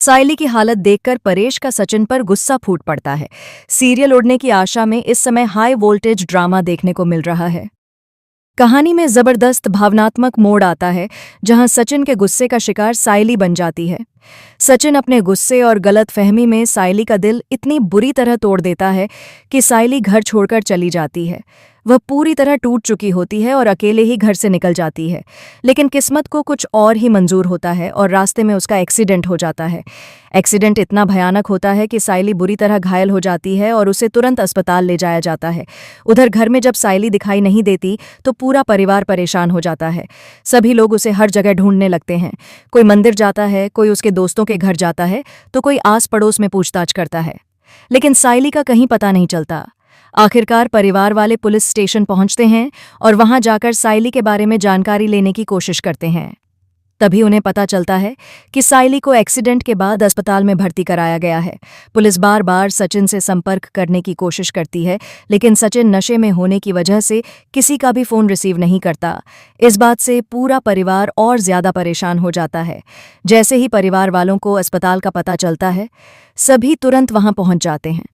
सायली की हालत देखकर परेश का सचिन पर गुस्सा फूट पड़ता है। सीरियल उड़ने की आशा में इस समय हाई वोल्टेज ड्रामा देखने को मिल रहा है। कहानी में जबरदस्त भावनात्मक मोड़ आता है, जहां सचिन के गुस्से का शिकार सायली बन जाती है। सचिन अपने गुस्से और गलतफहमी में सायली का दिल इतनी बुरी तरह तोड़ देता है कि सायली घर छोड़कर चली जाती है। वह पूरी तरह टूट चुकी होती है और अकेले ही घर से निकल जाती है। लेकिन किस्मत को कुछ और ही मंजूर होता है और रास्ते में उसका एक्सीडेंट हो जाता है। एक्सीडेंट इतना भयानक होता है कि सायली बुरी तरह घायल हो जाती है और उसे तुरंत अस्पताल ले जाया जाता है। उधर घर में जब सायली दिखाई नहीं देती तो पूरा परिवार परेशान हो जाता है। सभी लोग उसे हर जगह ढूंढने लगते हैं। कोई मंदिर जाता है, कोई उसके दोस्तों के घर जाता है, तो कोई आस पड़ोस में पूछताछ करता है, लेकिन सायली का कहीं पता नहीं चलता। आखिरकार परिवार वाले पुलिस स्टेशन पहुंचते हैं और वहां जाकर सायली के बारे में जानकारी लेने की कोशिश करते हैं। तभी उन्हें पता चलता है कि सायली को एक्सीडेंट के बाद अस्पताल में भर्ती कराया गया है। पुलिस बार बार सचिन से संपर्क करने की कोशिश करती है, लेकिन सचिन नशे में होने की वजह से किसी का भी फोन रिसीव नहीं करता। इस बात से पूरा परिवार और ज्यादा परेशान हो जाता है। जैसे ही परिवार वालों को अस्पताल का पता चलता है, सभी तुरंत वहां पहुंच जाते हैं।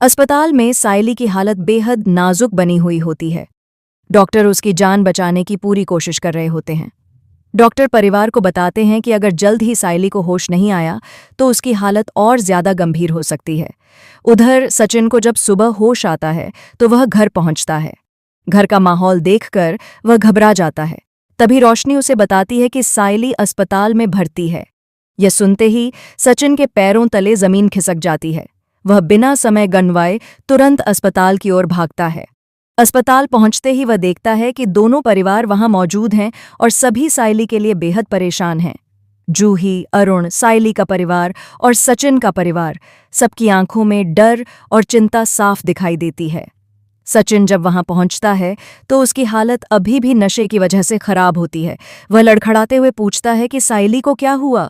अस्पताल में सायली की हालत बेहद नाजुक बनी हुई होती है। डॉक्टर उसकी जान बचाने की पूरी कोशिश कर रहे होते हैं। डॉक्टर परिवार को बताते हैं कि अगर जल्द ही सायली को होश नहीं आया तो उसकी हालत और ज्यादा गंभीर हो सकती है। उधर सचिन को जब सुबह होश आता है तो वह घर पहुंचता है। घर का माहौल देखकर वह घबरा जाता है। तभी रोशनी उसे बताती है कि सायली अस्पताल में भर्ती है। यह सुनते ही सचिन के पैरों तले जमीन खिसक जाती है। वह बिना समय गंवाए तुरंत अस्पताल की ओर भागता है। अस्पताल पहुंचते ही वह देखता है कि दोनों परिवार वहां मौजूद हैं और सभी सायली के लिए बेहद परेशान हैं। जूही, अरुण, सायली का परिवार और सचिन का परिवार, सबकी आंखों में डर और चिंता साफ दिखाई देती है। सचिन जब वहां पहुंचता है तो उसकी हालत अभी भी नशे की वजह से खराब होती है। वह लड़खड़ाते हुए पूछता है कि सायली को क्या हुआ।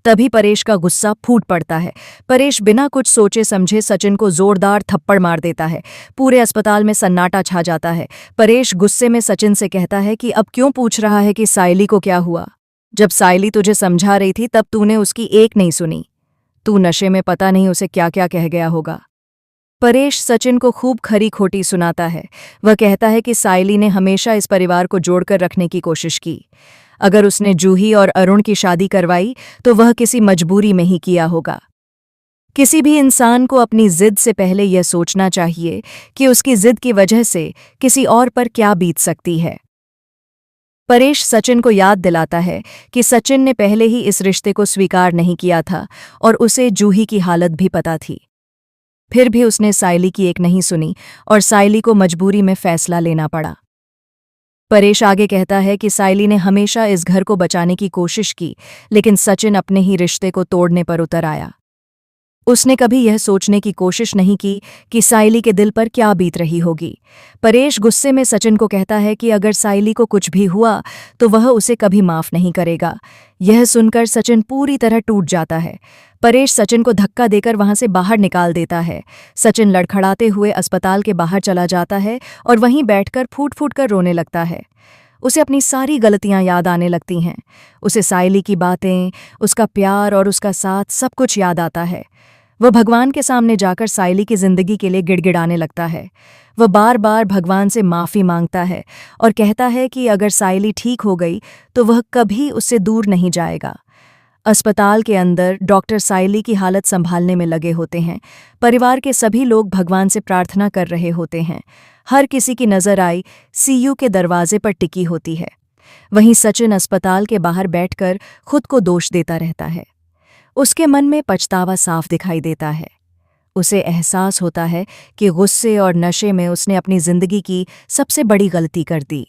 तभी परेश का गुस्सा फूट पड़ता है। परेश बिना कुछ सोचे समझे सचिन को जोरदार थप्पड़ मार देता है। पूरे अस्पताल में सन्नाटा छा जाता है। परेश गुस्से में सचिन से कहता है कि अब क्यों पूछ रहा है कि सायली को क्या हुआ। जब सायली तुझे समझा रही थी तब तूने उसकी एक नहीं सुनी। तू नशे में पता नहीं उसे क्या क्या कह गया होगा। परेश सचिन को खूब खरी खोटी सुनाता है। वह कहता है कि सायली ने हमेशा इस परिवार को जोड़कर रखने की कोशिश की। अगर उसने जूही और अरुण की शादी करवाई तो वह किसी मजबूरी में ही किया होगा। किसी भी इंसान को अपनी जिद से पहले यह सोचना चाहिए कि उसकी जिद की वजह से किसी और पर क्या बीत सकती है। परेश सचिन को याद दिलाता है कि सचिन ने पहले ही इस रिश्ते को स्वीकार नहीं किया था और उसे जूही की हालत भी पता थी। फिर भी उसने सायली की एक नहीं सुनी और सायली को मजबूरी में फैसला लेना पड़ा। परेश आगे कहता है कि सायली ने हमेशा इस घर को बचाने की कोशिश की, लेकिन सचिन अपने ही रिश्ते को तोड़ने पर उतर आया। उसने कभी यह सोचने की कोशिश नहीं की कि सायली के दिल पर क्या बीत रही होगी। परेश गुस्से में सचिन को कहता है कि अगर सायली को कुछ भी हुआ तो वह उसे कभी माफ नहीं करेगा। यह सुनकर सचिन पूरी तरह टूट जाता है। परेश सचिन को धक्का देकर वहां से बाहर निकाल देता है। सचिन लड़खड़ाते हुए अस्पताल के बाहर चला जाता है और वहीं बैठकर फूट फूट कर रोने लगता है। उसे अपनी सारी गलतियां याद आने लगती हैं। उसे सायली की बातें, उसका प्यार और उसका साथ सब कुछ याद आता है। वह भगवान के सामने जाकर सायली की जिंदगी के लिए गिड़गिड़ाने लगता है। वह बार बार भगवान से माफ़ी मांगता है और कहता है कि अगर सायली ठीक हो गई तो वह कभी उससे दूर नहीं जाएगा। अस्पताल के अंदर डॉक्टर सायली की हालत संभालने में लगे होते हैं। परिवार के सभी लोग भगवान से प्रार्थना कर रहे होते हैं। हर किसी की नज़र आई सीयू के दरवाजे पर टिकी होती है। वहीं सचिन अस्पताल के बाहर बैठकर खुद को दोष देता रहता है। उसके मन में पछतावा साफ दिखाई देता है। उसे एहसास होता है कि गुस्से और नशे में उसने अपनी जिंदगी की सबसे बड़ी गलती कर दी।